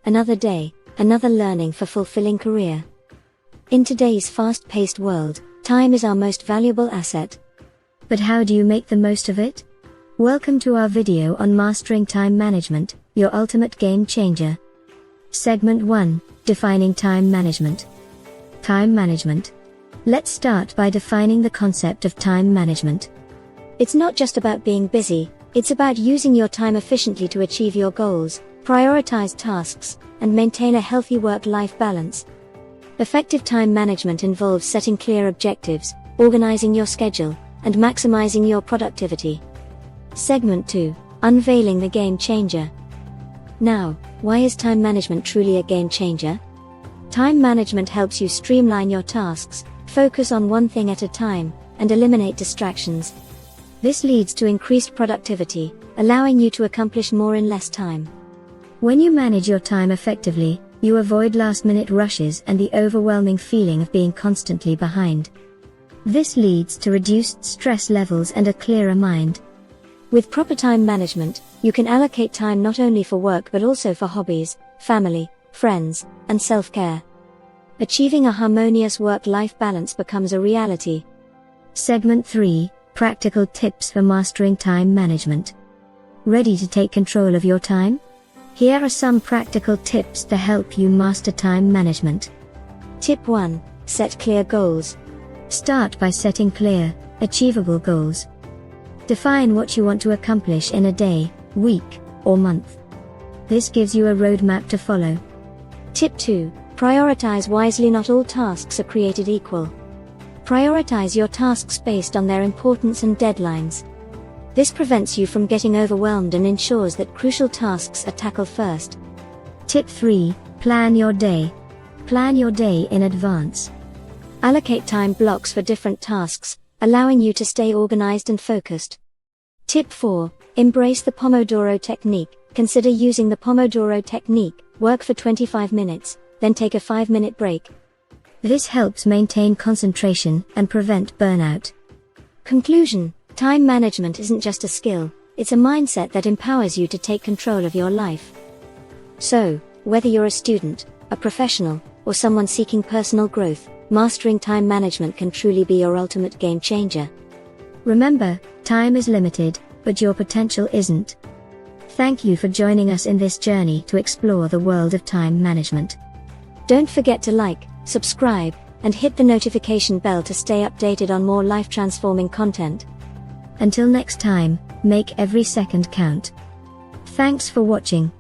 another day, another learning for fulfilling career. In today's fast-paced world, time is our most valuable asset. But how do you make the most of it? Welcome to our video on Mastering Time Management, your ultimate game changer. Segment 1, Defining Time Management. Time management. Let's start by defining the concept of time management. It's not just about being busy, it's about using your time efficiently to achieve your goals, prioritize tasks, and maintain a healthy work-life balance. Effective time management involves setting clear objectives, organizing your schedule, and maximizing your productivity. Segment 2, Unveiling the Game Changer. Now, why is time management truly a game changer? Time management helps you streamline your tasks, focus on one thing at a time, and eliminate distractions. This leads to increased productivity, allowing you to accomplish more in less time. When you manage your time effectively, you avoid last-minute rushes and the overwhelming feeling of being constantly behind. This leads to reduced stress levels and a clearer mind. With proper time management, you can allocate time not only for work but also for hobbies, family, friends, and self-care. Achieving a harmonious work-life balance becomes a reality. Segment 3, Practical Tips for Mastering Time Management. Ready to take control of your time? Here are some practical tips to help you master time management. Tip 1. Set clear goals. Start by setting clear, achievable goals. Define what you want to accomplish in a day, week, or month. This gives you a roadmap to follow. Tip 2. Prioritize wisely. Not all tasks are created equal. Prioritize your tasks based on their importance and deadlines. This prevents you from getting overwhelmed and ensures that crucial tasks are tackled first. Tip 3. Plan your day. Plan your day in advance. Allocate time blocks for different tasks, allowing you to stay organized and focused. Tip 4. Embrace the Pomodoro technique. Consider using the Pomodoro technique. Work for 25 minutes, then take a 5-minute break. This helps maintain concentration and prevent burnout. Conclusion. Time management isn't just a skill, it's a mindset that empowers you to take control of your life. So, whether you're a student, a professional, or someone seeking personal growth, mastering time management can truly be your ultimate game changer. Remember, time is limited, but your potential isn't. Thank you for joining us in this journey to explore the world of time management. Don't forget to like, subscribe, and hit the notification bell to stay updated on more life-transforming content. Until next time, make every second count. Thanks for watching.